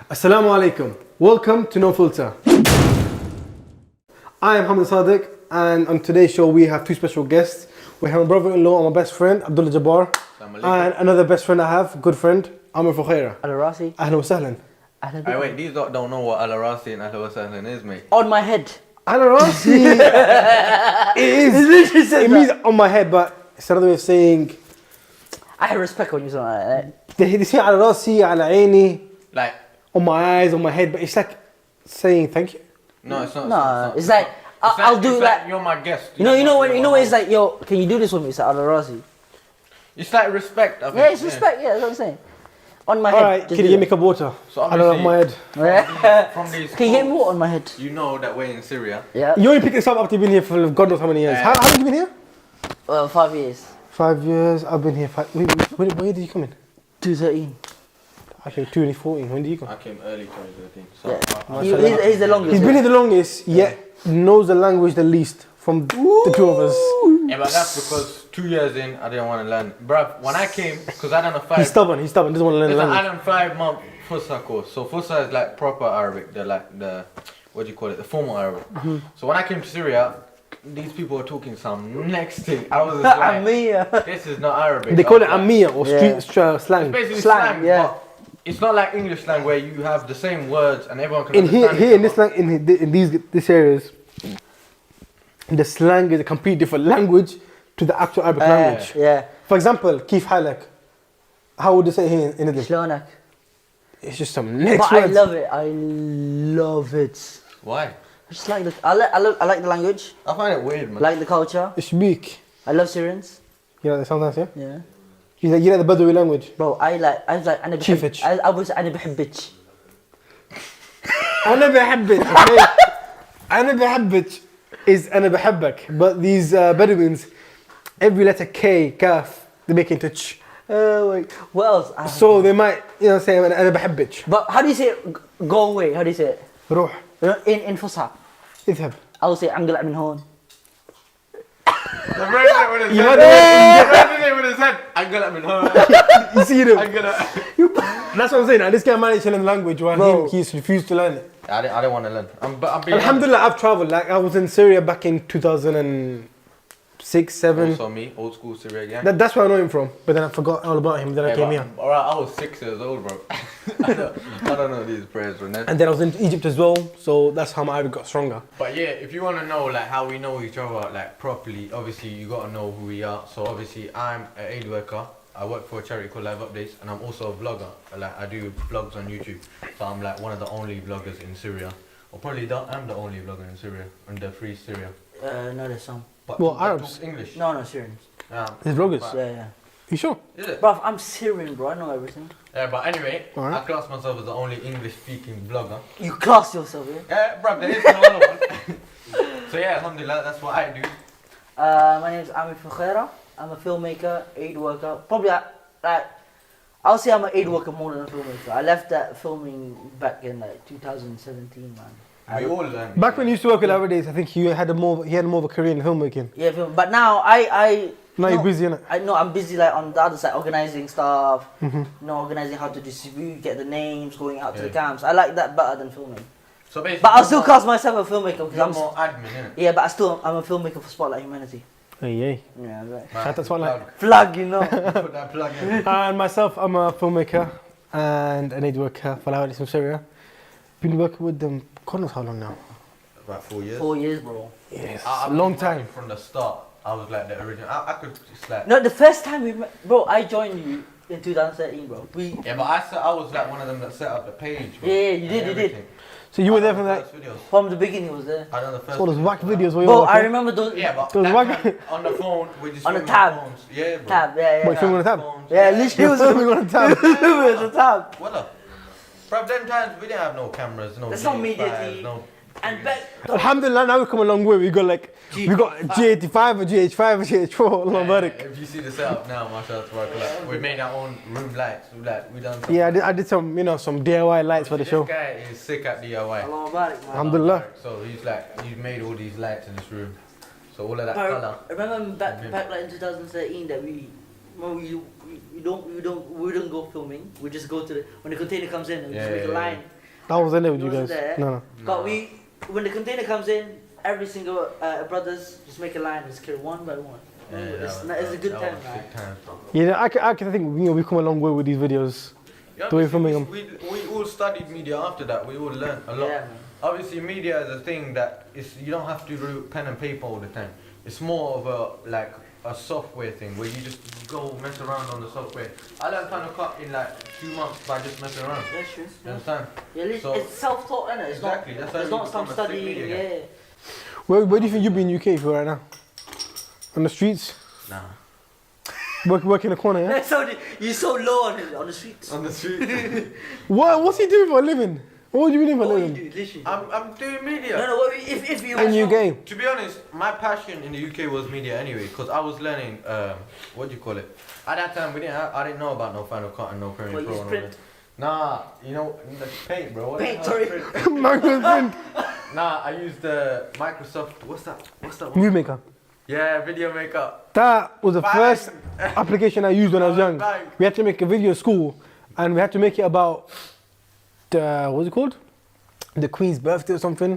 Assalamu alaikum. Welcome to No Filter. I am Hamid Sadiq, and on today's show we have two special guests. We have my brother-in-law and my best friend, Abdullah Jabbar, and another best friend I have, good friend, Amr Fukhaira. Al-Rasi. Ahlan wa sahlan. Hey, wait, these don't know what Al-Rasi and Al-Wasahlan is, mate. On my head. Al-Rasi. It means on my head, but it's another way of saying. I have respect when you say that. They say Al-Rasi, Al-Aini, Like, on my eyes, on my head, but it's like saying thank you. no, it's not. No, it's like I'll do it's like you're my guest. you know when it's like, yo, can you do this with me? It's like Al-Rasi. It's like respect. I think. Yeah, it's respect. Yeah, that's what I'm saying. On my head. Alright, just can do you get me that. a cup of water? So I don't have my head. From these Can you get me quotes, water on my head? You know that we're in Syria. Yeah. You only picked this up after you've been here for God knows how many years. How long have you been here? 5 years. 5 years. I've been here. When did you come in? 2013. Actually, 2014. When did you come? I came early 2013. So Yeah. He's the longest. He's been here the longest, yet knows the language the least from the two of us. yeah, but that's because 2 years in, I didn't want to learn. Bruv, when I came, because I done a 5. He's stubborn. Doesn't want to learn the Listen, I language. done 5 month Fusa course. So Fusa is like proper Arabic. They're like what do you call it? The formal Arabic. So when I came to Syria, these people were talking some next thing. I was just like, Amia. this is not Arabic. They call it I was like, Amiya or Yeah. street slang. basically Slang, slang, yeah. but it's not like English slang where you have the same words and everyone can In understand here each in this other. slang, in these areas, the slang is a complete different language to the actual Arabic language. Yeah. For example, Kif Halak. How would you say here in Italy? Shlonak. It's just some next But I words. love it. I love it. Why? I just like the I like the language. I find it weird, man. Like the culture. Ishbik. I love Syrians. You know that sometimes, yeah? Yeah. You like the Badawi language. Bro, I was like أنا بحب Chifich. I was أنا بحبك. أنا بحبك. Okay? أنا بحبك is أنا بحبك. But these Bedouins, every letter K, Kaf, they make into ch. Oh wait, what else? So they might, say أنا بحبك. But how do you say it? Go away? How do you say it? روح. In Fusha, اذهب. I will say انقلع من هون. The president would have You said, know the president would have said, I'm gonna be home. You see them? I'm gonna. That's what I'm saying. Now, this guy managed to learn the language while Bro. he's refused to learn it. I didn't want to learn. I'm being Alhamdulillah, I've traveled. Like I was in Syria back in 2006, 7. Also me, old school Syria gang. That's where I know him from. But then I forgot all about him. Then I came here. Alright, I was 6 years old, bro. I don't know these prayers, bro. And then I was in Egypt as well. So that's how my Arabic got stronger. But yeah, if you want to know like how we know each other like properly, obviously you gotta know who we are. So obviously I'm an aid worker. I work for a charity called Live Updates, and I'm also a vlogger. Like I do vlogs on YouTube. So I'm like one of the only vloggers in Syria, or probably I'm the only vlogger in Syria, under free Syria. No, there's some. But Well, that Arabs. talks English. No, Syrians. Yeah. His vloggers. But- Yeah. You sure? Is it? Bruv, I'm Syrian, bro. I know everything. Yeah, but anyway, Alright. I class myself as the only English-speaking vlogger. You class yourself, yeah? Yeah, bro, there is no other one. So yeah, alhamdulillah, that's what I do. My name is Amir Fukhaira. I'm a filmmaker, aid worker. Probably I'll say I'm an aid worker more than a filmmaker. I left that filming back in like 2017, man. We all learn. Back when you used to work with Live Days, I think he had more of a career in filmmaking. Yeah, but now Now you're busy, innit? I know I'm busy like on the other side, organizing stuff. Organizing how to distribute, get the names, going out to the camps. I like that better than filming. So basically, But I'll still class myself a filmmaker because you're I'm more admin, innit? yeah, but I'm a filmmaker for Spotlight Humanity. Hey. Yeah, right. Shout out to Spotlight. Flag, you know. Put that plug in. And myself, I'm a filmmaker and an aid worker for Live Days from Syria. Been working with them, God knows how long now. About 4 years. 4 years, bro. Yes, I've a long been time. working from the start. I was like the original. I could just like. No, the first time we met, bro, I joined you in 2013, bro. Yeah, but I was like one of them that set up the page. Bro, Yeah, you and did, you did. everything. So you were there I from done like, the first videos. From the beginning, he was there. I done the first. all those whack videos where you Bro, were I working. remember those. Yeah, but Those that whack- time, on the phone, we just On the filming tab. phones. Yeah, bro. Tab, yeah. What, filming on a tab? Phones. Yeah, literally, You're was filming on a tab. it was a tab. What up? Bro, them times we didn't have no cameras, no. There's no PS5s, media no. And back. Alhamdulillah, now we've come a long way. We got G85 or GH5 or GH4. Allah barik. If you see the setup now, mashallah, tabarakallah, we made our own room lights. We done. Some, Yeah, I did some, some DIY lights for the show. This guy is sick at DIY. Allah Barik, man. Alhamdulillah. So he's made all these lights in this room. So all of that But colour. remember back like in 2013 that we don't go filming. We just go to when the container comes in and we just make a line. I wasn't there with You you wasn't guys. there? No, no. But when the container comes in, every single brothers just make a line and just carry one by one. It's a good time, man. Yeah, I can think we've come a long way with these videos. Yeah, The way filming them. we all studied media after that. We all learned a lot. Yeah, man. Obviously, media is a thing that is you don't have to do pen and paper all the time. It's more of a software thing where you just go mess around on the software. I learned Final Cut in like 2 months by just messing around. That's true. You understand? Yeah, So- it's self-taught, isn't it? It's Exactly, not, that's how it's you not some become a sick study. media Yeah. guy. Where do you think you'd be in UK if you were right now? On the streets? Nah. Work in the corner, yeah? You're so low on the streets. On the street. What's he doing for a living? What would you be doing for a What living? do you do? Literally. I'm doing media. No, what if you And you game. To be honest, my passion in the UK was media anyway, because I was learning, what do you call it? At that time, I didn't know about no Final Cut and no Premiere What, Pro you and all print? that. Nah, you know, the paint, bro. What the Paint, hell sorry. is print? Magazine. Nah, I used the Microsoft, what's that one? Movie maker. Yeah, video makeup. That was the Bang. first application I used when I was young. Bang. We had to make a video at school, and we had to make it about the what's it called? The Queen's birthday or something.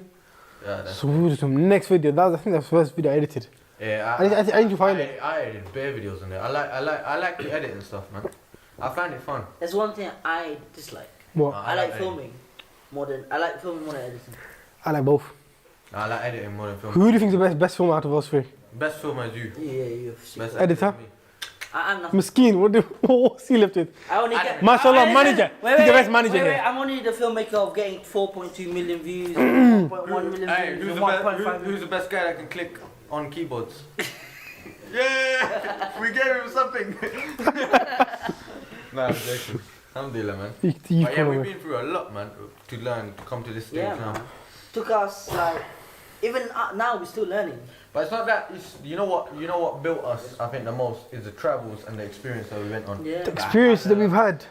Yeah, that's, So we would do some next video. I think that's the first video I edited. yeah. I need to find it. I edited bare videos on there. I like to edit and stuff, man. I find it fun. There's one thing I dislike. What? I I like like filming more than editing. I like both. I like editing more than Who filming. do you think is the best film out of us three? Best film is you. Yeah, you. Best Editor? is me. I'm not. Miskeen, what's he left with? I only get. Mashallah, manager. Wait, He's the best manager wait, here. wait, I'm only the filmmaker of getting 4.2 million views, 1.1 million Hey, views, who's 1.5 who's the best guy that can click on keyboards? Yeah, we gave him something. Nah, I'm joking. Alhamdulillah, man. You But yeah, follow we've me. been through a lot, man, to learn, to come to this stage Yeah, now. man. Took us like, even now we're still learning. But it's not that. It's you know what built us. I think the most is the travels and the experience that we went on. Yeah. The experiences that we've had.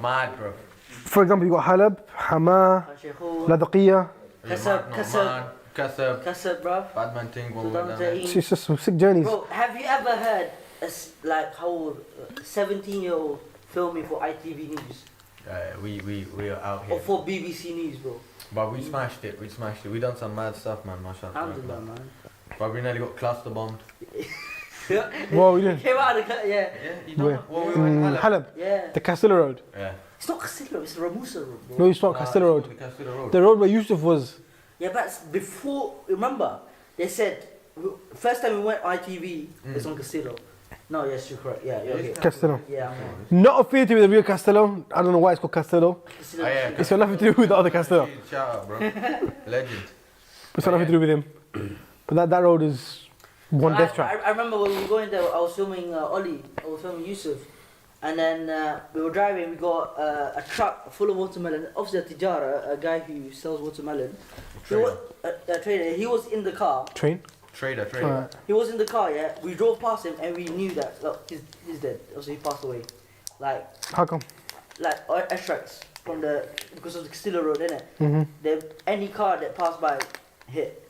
Mad, bro. For example, you got Halab, Hama, Ladaqiyya. Kasab, Kasab, bro. Badman thing, when we went down there. 2013. It's just some sick journeys. Bro, have you ever heard like how old 17-year-old filming for ITV News We are out or here. for BBC News, bro? But we smashed it. We done some mad stuff, man. Mashallah. Alhamdulillah, man. But we nearly got cluster bombed. What we doing? Came out of the yeah. Yeah, you know Where? what? Well, we went Halab. Halab, Yeah. the Castilla Road. Yeah. It's not Castillo, it's Ramusa Road, bro. No, it's not Nah, Castilla it's Road. called the Castilla Road. The road where Yusuf was. Yeah, but it's before, remember, they said, first time we went ITV, it's on Castillo. No, yes, you're correct. Yeah, you're okay. Castello. Yeah, Not affiliated with the real Castello. I don't know why it's called Castello. Castillo. Oh, yeah. It's got nothing to do with the other Castello. Shout out, bro. Legend. It's got nothing to do with him. But that road is one death trap. I remember when we were going there, I was filming Ollie, I was filming Yusuf. And then we were driving, we got a truck full of watermelon. Obviously a tijara, a guy who sells watermelon. A trader. He was in the car. Train? Trader. Alright. He was in the car, yeah. We drove past him and we knew that, look, he's dead. Also, he passed away. Like How come? extracts from because of the Castillo Road, innit? Mm-hmm. Any car that passed by hit,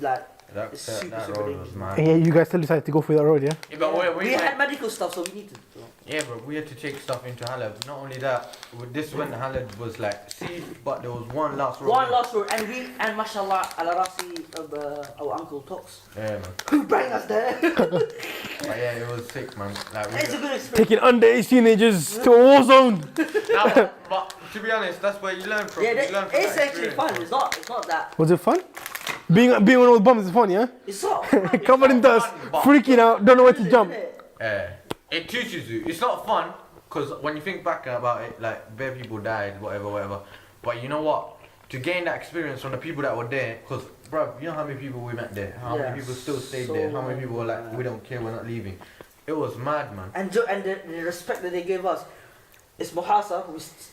like, That it's super, road super was dangerous. mad. Yeah, you guys still decided to go for that road, yeah? Yeah, but We had medical stuff, so we need to. So. Yeah, bro, we had to take stuff into Halab. Not only that, this when Halab was like siege, but there was one last road. One last road, and mashallah, Ala Rasi of our uncle talks. Yeah, man. Who bring us there? But yeah, it was sick, man. Like, It's a good experience. Taking underage teenagers to a war zone. but to be honest, that's where you learn from. Yeah, you learn from it's that actually experience, fun. bro. It's not that. Was it fun? Being one of those bums is fun, yeah? It's not. Covered in dust, freaking out, don't know where to jump. Yeah. It teaches you. It's not fun, because when you think back about it, like, bare people died, whatever. But you know what? To gain that experience from the people that were there, because, bro, you know how many people we met there? How Yeah, many people still stayed so there? How many people were like, mad. we don't care, we're not leaving? It was mad, man. And the respect that they gave us. It's Mohasa.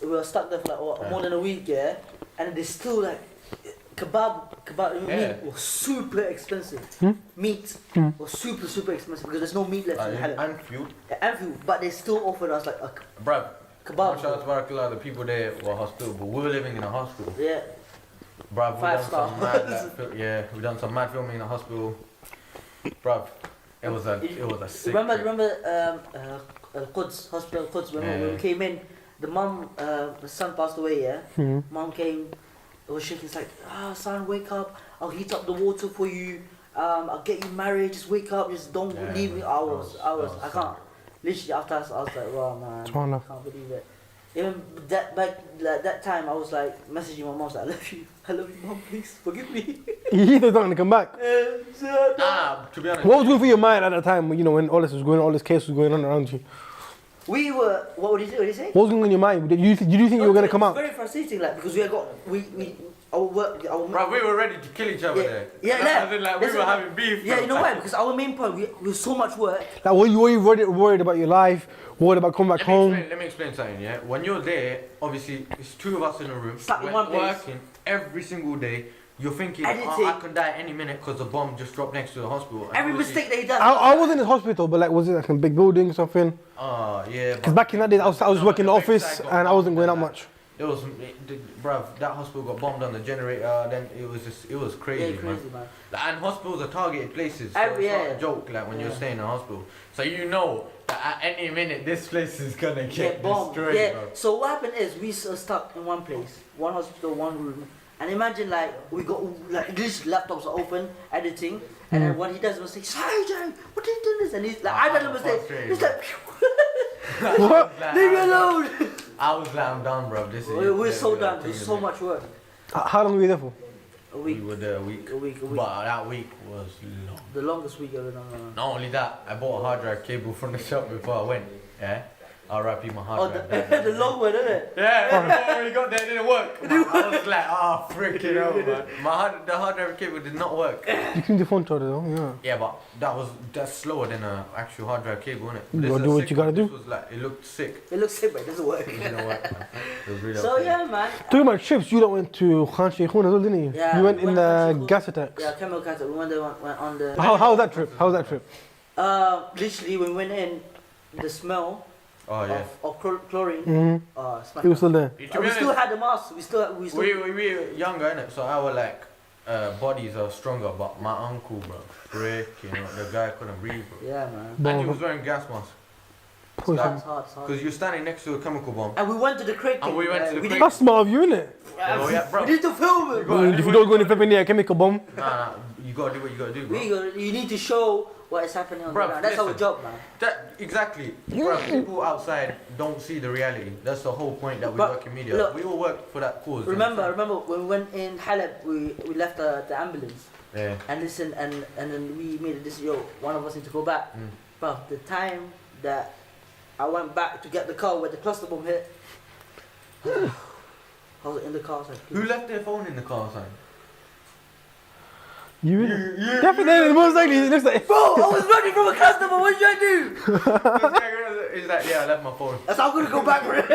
We were stuck there for like more than a week, yeah. And they still like kebab Yeah. meat was super expensive. Meat was super expensive because there's no meat left in Halab. And fuel. And food, but they still offered us like a Bruv, kebab. shout out to Barakallah, the people there were hospitable. We were living in a hospital. Yeah. Bruv, we 5 done star. some mad, we done some mad filming in a hospital. Bruv, it was a sick trip. Remember Al-Quds, Hospital Al-Quds, when we came in the mum, the son passed away. Yeah, Hmm. mum came. It was shaking. It's like, son, wake up. I'll heat up the water for you. I'll get you married. Just wake up. Just don't Yeah, leave me. man. I can't. Literally after I was like, wow, man, Subhanallah. I can't believe it. Even that time, I was like messaging my mom, I was like, I love you, mom, please forgive me. He thought not gonna come back. Nah, to be honest. What was going through your mind at that time? You know, when all this was going on, all this case was going on around you. We were. What did you say? What was going on in your mind? Did you think you were gonna come It out? was very frustrating, like because we our work. Bro, we were ready to kill each other there. Yeah, As in, like, we were having beef. Yeah, bro. you know why? Because our main point, we so much work. Like, were you worried about your life? Worried about coming back home? Let me explain something, yeah? When you're there, obviously, it's two of us in a room. Stuck in we're one place. working every single day. You're thinking, Editing. I can die any minute because the bomb just dropped next to the hospital. And Every obviously- mistake that he does. I was in the hospital, but like, was it like a big building or something? Yeah. Because back in that day, I was working in the office and I wasn't going out much. It was, bruv, that hospital got bombed on the generator, then it was crazy, Yeah, crazy, man. And hospitals are targeted places, so Every- it's not yeah. a joke, like when you're staying in a hospital. So you know that at any minute this place is gonna get bombed. destroyed, Yeah. bro. So what happened is we were stuck in one place, one hospital, one room. And imagine like we got like these laptops are open, editing, and then what he does was say, "Sorry, Jerry, what are you doing this?" And he's like, "I done a mistake." He's like, What? "Leave me alone." I was like, I'm done, bro. This is. We're so done. There's so much work. How long were you there for? A We week, were there a week. a week. But that week was long. The longest week ever done. Not only that, I bought a hard drive cable from the shop before I went. Yeah. R.I.P. my Oh, hard drive. the long one, isn't it? Yeah, before we got there, it didn't work. Man, I was like, oh, freaking hell, man. The hard drive cable did not work. You can do phone charger though, yeah. Yeah, but that's slower than an actual hard drive cable, isn't it? You gotta do what you gotta do. This was like, it looked sick. It looks sick, but it doesn't work. It didn't work, man. It was really So upsetting. yeah, man. Talking about trips, you lot went to Khan Sheikhun as well, didn't you? Yeah, You went in went to the Khan Sheikhun. gas attacks. Yeah, chemical cat. We went on the. How was that trip? How was that trip? Literally, when we went in, the smell Oh, yeah. of chlorine. Mm-hmm. It was still there. To be We still honest, had the mask. We still. we were younger, innit? So our like bodies are stronger. But my uncle, bro, the guy couldn't breathe, bro. Yeah, man. And he was wearing gas mask. Poor It's thing. hard. It's hard. Because you're standing next to a chemical bomb. And we went to the crate. And we went to the we crate. That's smart of you, innit? Oh, yeah, bro. We need to film it. got- If you don't go in the flipping near a chemical bomb. Nah, you gotta do what you gotta do, bro. You need to show what is happening on the Bruv, ground. That's our listen. job, man. Exactly. Bro, people outside don't see the reality. That's the whole point that we But work in media. look, we all work for that cause. you Remember understand? when we went in Halab, we left the ambulance. Yeah. And listen, and then we made a decision, yo, one of us need to go back. But the time that I went back to get the car where the cluster bomb hit, I was in the car. I was like, Who left their phone in the car, son? You innit? Definitely, most likely it looks like. bro, I was running from a customer. What should I do? He's like, yeah, I left my phone. That's how I'm gonna go back for it.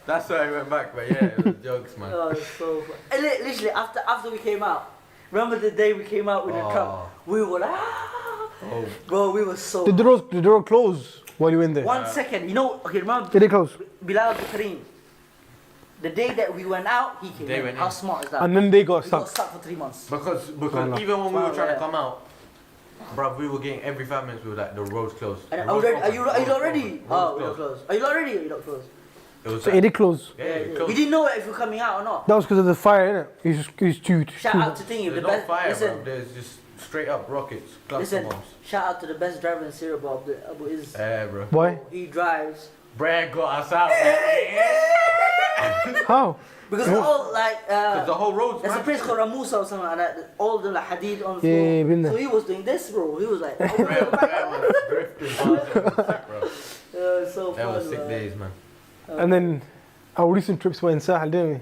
That's why I went back, but yeah, it was jokes, man. Oh, it's so fun. And literally after we came out, remember the day we came out with the truck? We were like, Oh. bro, we were so. Did the door close while you were in there? 1 second, you know? Okay, remember Did it close? Bilal Kareem? The day that we went out, he came They in. went How in. smart is that? And then they got we got stuck. stuck for 3 months. Because Allah. even when we were trying Yeah. to come out, bruv, we were getting every 5 minutes, we were like, the road's closed. And The road's are you open, not ready? road's Oh, we're not closed. closed. Are you not ready? Or you not closed? It was So like, it did close. yeah, it closed. We didn't know if we're coming out or not. That was because of the fire, innit? It's too. Shout out to Thingy, There's the no best. fire, Listen, bruv. There's just straight up rockets, cluster listen. bombs. Shout out to the best driver in Syria, Bob. Abu is. Yeah, bro. Why? He drives. Brad got us out. How? Because all like. Because the whole road's There's a mad. place called Ramusa or something like that. All the like hadid on the Yeah, floor. yeah, been there. So he was doing this, bro. He was like, oh, Brad was drifting. Sick, bro. so fun. That was 6 man. days, man. And then our recent trips were in Sahel, didn't we?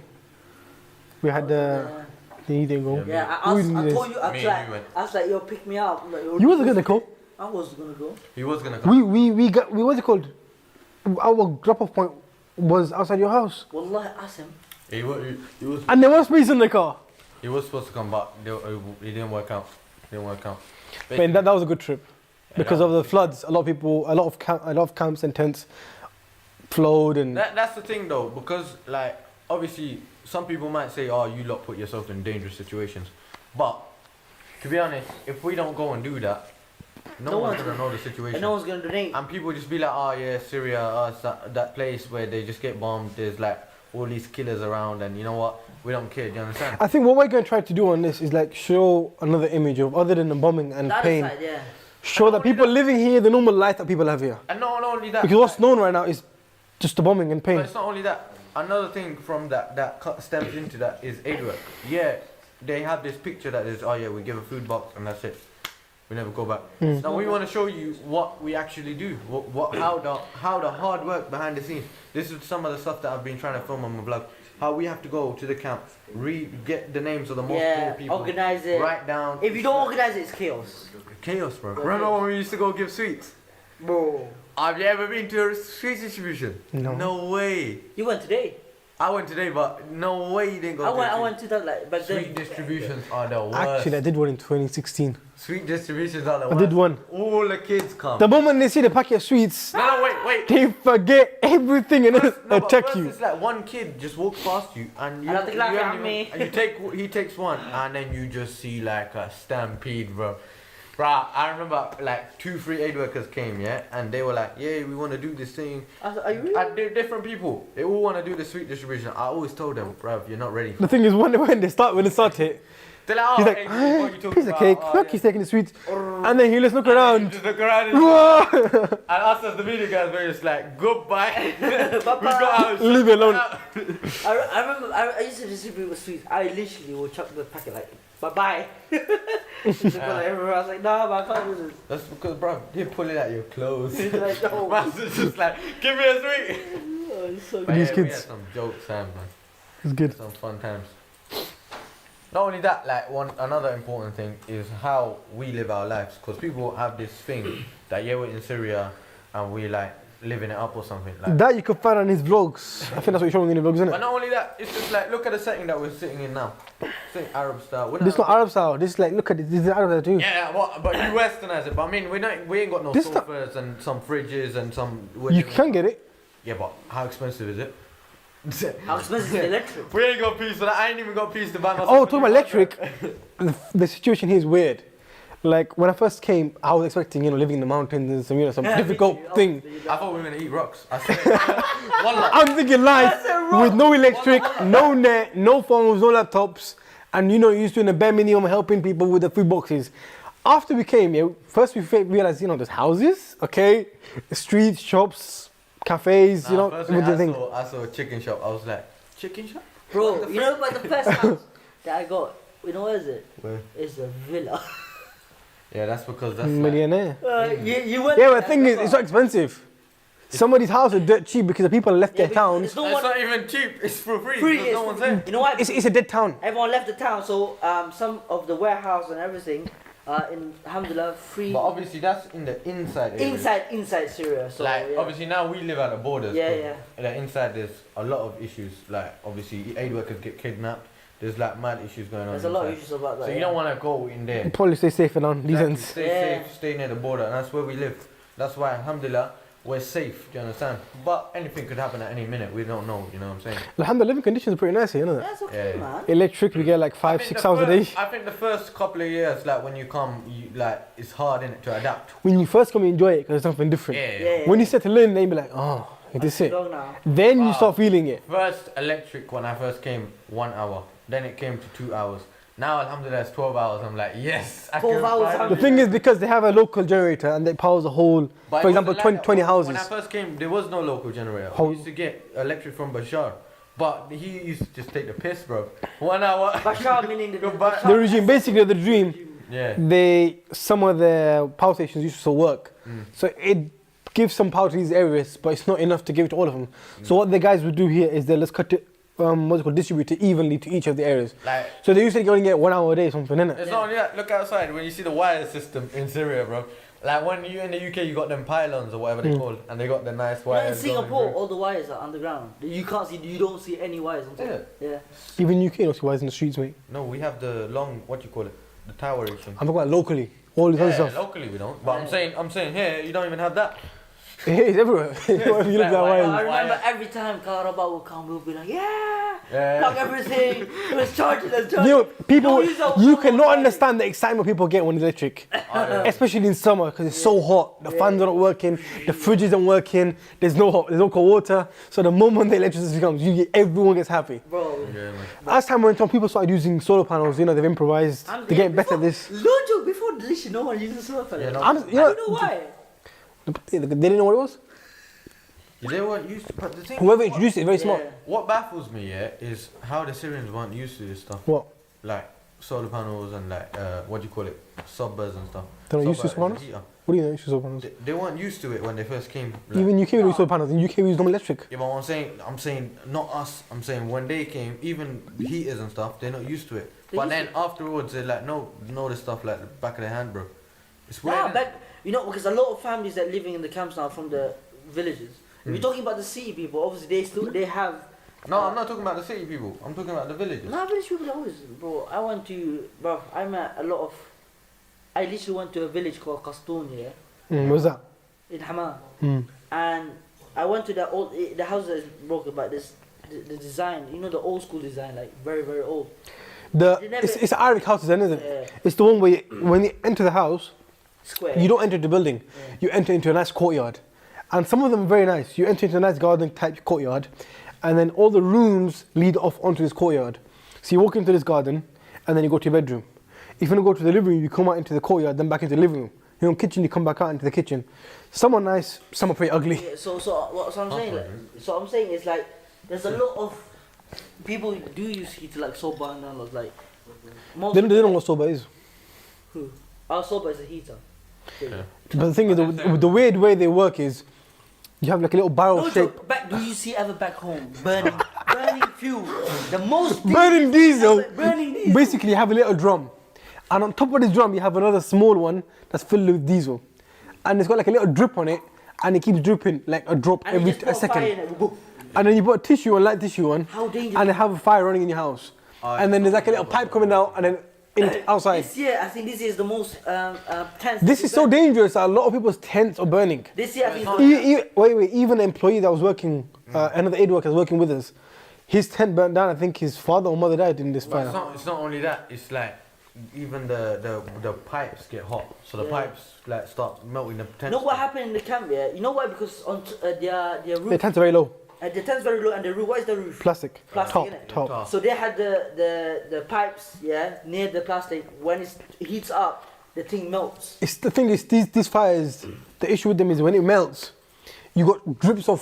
We had the. He didn't go. Yeah, Who I did told you, Me and you went. I was like, yo, pick me up. Like, yo, You wasn't gonna go. I was gonna go. He was gonna come. We what's it called? Our drop-off point was outside your house, Wallahi, ask him. He was and there was space in the car. he was supposed to come, but it didn't work out. Didn't work out. Man, that was a good trip because that of the floods. A lot of people, a lot of camps and tents flowed, and That's the thing though, because like obviously some people might say, oh, you lot put yourself in dangerous situations, but to be honest, if we don't go and do that, No one's gonna know the situation. And no one's gonna donate. And people just be like, oh yeah, Syria, that place where they just get bombed. There's like all these killers around, and you know what? We don't care. Do you understand? I think what we're going to try to do on this is like show another image of other than the bombing and The other pain. side, yeah. Show that people living here, the normal life that people have here. And not only that. Because what's known right now is just the bombing and pain. But it's not only that. Another thing from that stems into that is aid work. Yeah, they have this picture that is, oh yeah, we give a food box and that's it. We never go back. Now we want to show you what we actually do, how the hard work behind the scenes. This is some of the stuff that I've been trying to film on my vlog. How we have to go to the camp, get the names of the most poor people, organize it. write down. If you don't organize it, it's chaos. Chaos, bro. Remember when we used to go give sweets? Bro. Have you ever been to a sweets distribution? No. No way. You went today. I went today, but no way you didn't go. I went to that like, but Sweet distributions are the worst. Actually, I did one in 2016. Sweet distributions are the I worst. did one. All the kids come. The moment they see the packet of sweets, No, wait. they forget everything and No, but attack first you. It's like one kid just walks past you and you, I don't think like you at haven't me. even- and he takes one and then you just see like a stampede, bro. Bro, I remember like 2-3 aid workers came, yeah, and they were like, yeah, we want to do this thing. I said, are you really? And they're different people. They all want to do the sweet distribution. I always told them, bro, you're not ready. The thing is, when they start it, They're like, oh, he's like, hey, what "Ah, you talking piece of about? cake, Oh, look, yeah." he's taking the sweets. And then he just look around. Just look around and, Whoa! and us as the media guys were just like, goodbye. we got out. Leave it alone. I remember I used to distribute with sweets. I literally would chuck the packet like, bye-bye. Like, everywhere. I was like, nah, but I can't do this. That's because, bro, you're pulling out your clothes. He's like, no. Man's just like, give me a sweet. Oh, it's so But good. These yeah, we kids. had some jokes, man. It's good. Some fun times. Not only that, like another important thing is how we live our lives. Because people have this thing that yeah, we're in Syria and we like living it up or something. Like, That you can find on his vlogs. I think that's what you're showing in the vlogs, isn't but it? not only that, it's just like look at the setting that we're sitting in now. Think Arab style. We're This is not Arab style. This is like, look at this. This is Arab style too. Yeah, but you Westernize it. But I mean, we ain't got no This not- sofas and some fridges and some. You can get it. Yeah, but how expensive is it? How expensive is the electric? We ain't got peace for that. I ain't even got peace to buy myself. Oh, talking about electric, the situation here is weird. Like when I first came, I was expecting, living in the mountains and some, some difficult thing. I thought we were gonna eat rocks. I swear. One lot. I'm thinking life with no electric, no net, no phones, no laptops, and used to in the bare minimum helping people with the food boxes. After we came, first we realized, there's houses, okay, streets, shops, cafes, First everything. I saw a chicken shop. I was like, chicken shop? Bro, like the first house that I got, where is it? Where? It's a villa. Yeah, that's because that's like, Millionaire. You went Yeah, there, but the thing is, it's not expensive. Somebody's house is dirt cheap because the people left their but towns. it's no it's one- not even cheap. It's for free. Free, because it's no one's free. there. You know what? It's a dead town. Everyone left the town, so some of the warehouse and everything, in Alhamdulillah, free. But obviously that's in the inside area. Inside Syria. So Like yeah. obviously now we live at the borders. Yeah, but, Like inside there's a lot of issues. Like obviously aid workers get kidnapped. There's like mad issues going on. There's a lot of inside. issues about that. So you don't want to go in there. Probably stay safe around these Exactly. ends. Stay Yeah. safe, stay near the border, and that's where we live. That's why, alhamdulillah, we're safe. Do you understand? But anything could happen at any minute. We don't know. You know what I'm saying? Alhamdulillah, living conditions are pretty nice here, isn't it? That's okay, Yeah. man. Electric, we get like 5-6 hours a day. I think the first couple of years, like when you come, it's hard in it to adapt. When you first come, you enjoy it because it's something different. Yeah. When you settle in, then you be like, oh, this is it. Long now. Then you Wow. start feeling it. First electric when I first came, 1 hour. Then it came to 2 hours. Now, alhamdulillah, it's 12 hours. I'm like, yes. I 12 can hours, finally- The thing is, because they have a local generator and it powers the whole, But for it example, wasn't 20, like 20 that. houses. When I first came, there was no local generator. How- We used to get electric from Bashar. But he used to just take the piss, bro. 1 hour. Bashar meaning the Goodbye. Bashar- The regime, basically the dream, Yeah. some of the power stations used to still work. So it gives some power to these areas, but it's not enough to give it to all of them. So what the guys would do here is let's cut it, distribute it evenly to each of the areas. Like, So they usually only get 1 hour a day, something, innit? it's not only that. Look outside when you see the wire system in Syria, bro. Like when you in the UK, you got them pylons or whatever they call, and they got the nice You know, in wires. going Singapore, through. all the wires are underground. You don't see any wires on top. Yeah. Yeah. Even UK, you don't see wires in the streets, mate. No, we have the long, what you call it, the tower thing. I'm talking about locally, all this other Yeah, stuff. locally we don't. But I'm saying here, you don't even have that. It is everywhere. Whatever you look that I way. remember every time Karaba would come, we'll be like, plug everything, let's charge it, let's charge You know, it. people, Don't use our you phone, cannot right? understand the excitement people get when it's electric. Especially in summer, because it's so hot. The fans are not working, the fridge isn't working, there's no cold water. So the moment the electricity comes, everyone gets happy. Bro, As time went on, people started using solar panels, you know, they've improvised, they're getting better at this. no joke, before Delish, no one uses solar panels. Yeah, no. I'm, I don't know why. They didn't know what it was? They weren't used to, but the thing. Whoever introduced it, very smart. Yeah. What baffles me, is how the Syrians weren't used to this stuff. What? Like solar panels and like what do you call it, subbers and stuff. They're not used to Subber solar is a panels? heater. What do you know, issues solar panels? They weren't used to it when they first came. Like, Even UK use solar panels, in UK we use normal electric. yeah, but I'm saying not us. I'm saying when they came, even heaters and stuff, they're not used to it. But then afterwards, they're like, know this stuff like the back of their hand, bro. It's weird. Nah, innit? back, because a lot of families that living in the camps now from the villages. If you're talking about the city people, obviously they have. No, I'm not talking about the city people. I'm talking about the villages. Nah, village people always, bro. I met a lot of. I literally went to a village called Kastoon here What's that? in Hama, Mm. and I went to the house that is broken, but the design, you know, the old school design, like very very old. It's Arabic houses, isn't it? Yeah. It's the one where when you enter the house, Square. you don't enter the building. Yeah. You enter into a nice courtyard. And some of them are very nice. You enter into a nice garden type courtyard, and then all the rooms lead off onto this courtyard. So you walk into this garden, and then you go to your bedroom. If you want to go to the living room, you come out into the courtyard, then back into the living room. You know, kitchen, you come back out into the kitchen. Some are nice, some are pretty ugly. Yeah, so I'm saying, so I'm saying is like there's a lot of people who do use heater like soba and all, like most They don't know what soba is. who our soba is a heater. Yeah. But the thing is, the weird way they work is, you have like a little barrel No shape. joke, do you see ever back home burning fuel? The most Burning diesel. burning diesel. Basically, you have a little drum. And on top of this drum, you have another small one that's filled with diesel. And it's got like a little drip on it, and it keeps dripping like a drop And every you just put a fire in second. it, boom. And then you put tissue on, light tissue on, How dangerous. and they have a fire running in your house. And then there's like a little pipe coming out, and then outside. This year, I think this year is the most tense. This is so dangerous that a lot of people's tents are burning. This year, I think. Wait, even an employee that was working, another aid worker was working with us, his tent burnt down. I think his father or mother died in this But fire. it's not only that. It's like even the pipes get hot, so the pipes like start melting the You know what happened in the camp? Yeah, you know why? Because on their The roof, tents are very low. the tent's very low, and the roof. What is the roof? Plastic. Plastic, Top. innit? Top. So they had the pipes, near the plastic. When it heats up, the thing melts. It's the thing is these fires. The issue with them is when it melts, you got drips of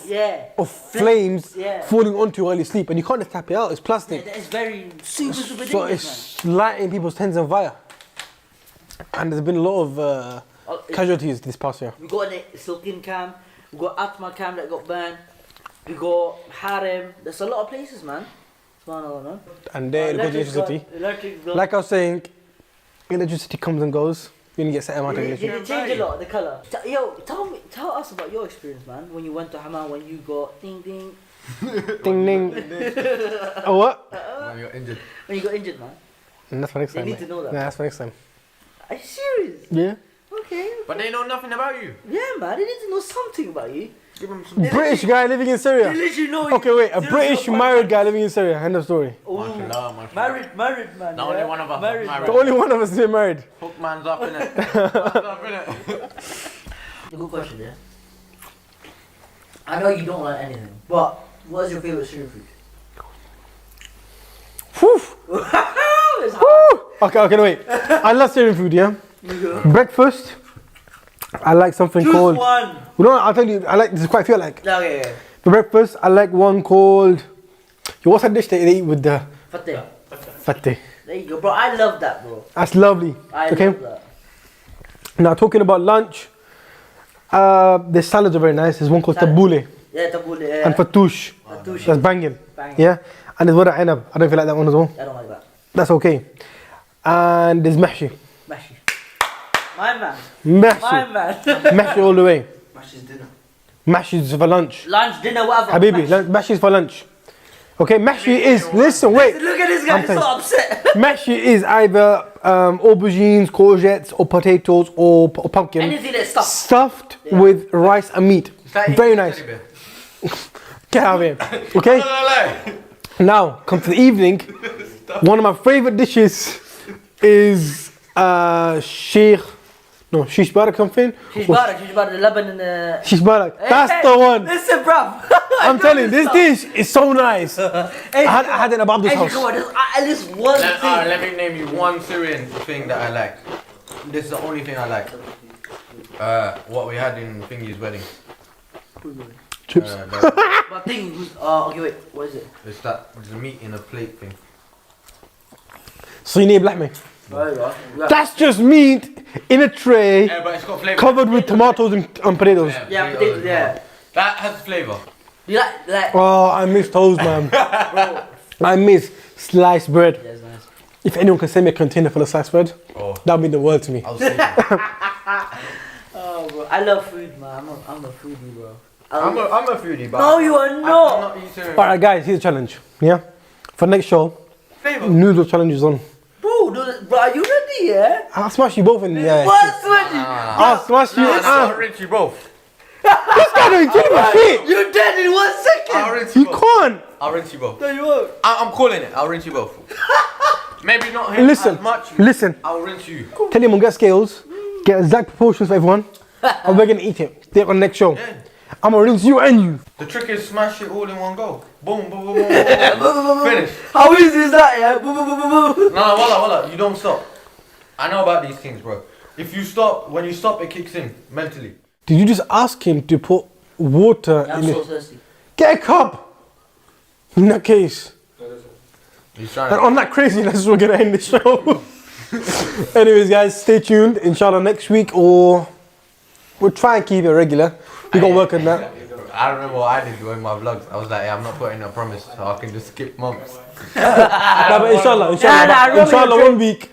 flames falling onto you while you sleep, and you can't just tap it out. It's plastic. It's very super So dangerous, man. it's lighting people's tents on fire. And there's been a lot of casualties this past year. We got a Silkin camp, we got Atma camp that got burned, we got Harem. There's a lot of places, man. Subhanallah, man. And there goes electricity. Electric bill. Like I was saying, electricity comes and goes. You're gonna get set amount of Did electricity. it change a lot, the colour? Tell us about your experience, man. When you went to Hama, when you got ding ding. Ding ding. Oh what? when you're injured. When you got injured, man. And that's for next They time. need mate. to know that. Nah, that's for next time. Are you serious? Yeah. Okay. But they know nothing about you. Yeah, man. They need to know something about you. Give them some. British guy living in They Syria. literally know you. Okay, wait. A Zero, British 0.1. married guy living in Syria. End of story. Ooh. Mashallah, mashallah. Married man. Not only one of us are Married. married. The only one of us is married. Hook man's up in it. Man's up in it. A good question, yeah. I know you don't like anything, but what is your favorite Syrian food? Whew. It's hard. Woo. Okay, no, wait. I love Syrian food, yeah? Breakfast, I like something Choose called... one. No, I'll tell you, I like, there's quite a few I like. Okay. For breakfast, I like one called... Yo, what's that dish that they eat with the... Fateh. Fateh. There you go, bro. I love that, bro. That's lovely. I Okay? love that. Now, talking about lunch, the salads are very nice. There's one called tabbouleh Yeah, tabbouleh. Yeah. and fattoush. Fattoush. That's banging. Bang. Yeah? And there's wara inab. I don't know if you like that one as well. I don't like that. That's okay. And there's mahshi. Mashi. My man. Mahshi. My man. Mahshi all the way. Mashi's dinner. Mahshi is for lunch. Lunch, dinner, whatever. Habibi, Mashi. mahshi is for lunch. Okay, mahshi is, listen, wait. Look at this guy, I'm he's so saying- upset. Mahshi is either aubergines, courgettes, or potatoes, or pumpkin. Anything that's stuffed. Stuffed with rice and meat. Very nice. Get out of here. Okay? Now, come to the evening. One of my favorite dishes is shish barak something. Shish barak, the Lebanon and the... Shish barak. That's the one. Listen, bruv. I'm telling you, this dish is so nice. I had it at Abdul's house. Come on, there's at least one thing. Let me name you one Syrian thing that I like. This is the only thing I like. What we had in Thingy's wedding. Chips. But thing was, okay, wait, what is it? It's that there's meat in a plate thing. صينية بلحمة. That's just meat in a tray, But it's got flavor. covered with tomatoes and potatoes. Yeah, potatoes, yeah. That has flavor. You like... Oh, I miss toast, man. I miss sliced bread. Yeah, it's nice. If anyone can send me a container full of sliced bread, that'd mean the world to me. I'll say Oh, bro, I love food, man. I'm a foodie, bro. I'm a foodie, but No, you are I'm not. not eating. Alright, guys, here's a challenge. Yeah? For next show, Flavor. noodle challenge is on. Bro, are you ready, yeah? I'll smash you both in the What's ready? I'll smash you. I'll rinse you both. This guy don't give a shit. You're dead in 1 second. I'll rinse you You both. can't. I'll rinse you both. No, you won't. I'm calling it. I'll rinse you both. Maybe not him Listen, as much. listen. I'll rinse you. Tell him we'll get scales, get exact proportions for everyone, and we're gonna eat it. Do it on the next show. Yeah. I'm gonna rinse you and you. The trick is smash it all in one go. Boom, boom, boom, boom, boom. Finish. How easy is that, yeah? Boom, boom, boom, boom, boom. No, voila. You don't stop. I know about these things, bro. If you stop, when you stop, it kicks in mentally. Did you just ask him to put water I'm in so it? thirsty. Get a cup. In that case. He's trying And to. on that craziness, we're gonna end the show. Anyways, guys, stay tuned. Inshallah, next week, or we'll try and keep it regular. We gotta work on that. I remember what I did during my vlogs. I was like, I'm not putting a promise, so I can just skip months. Nah, but inshallah, I remember inshallah, your 1 week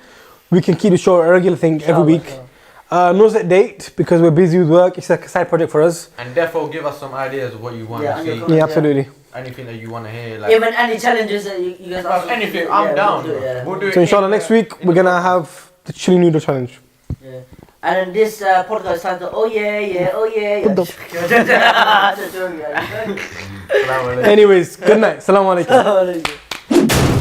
we can keep the show a regular thing every week. Inshallah. No set date because we're busy with work. It's like a side project for us. And therefore, give us some ideas of what you want Yeah, to see. and your Yeah, absolutely. Anything that you want to hear. Like, Even any challenges that you guys Bruv, ask. anything, I'm down. We'll do it, yeah. We'll do it. So inshallah, next week we're gonna have the chili noodle challenge. Yeah. And then this podcast title, oh yeah. What the That's a joke, yeah. Assalamu alaikum. Anyways, good night. Salam alaikum. Alaikum.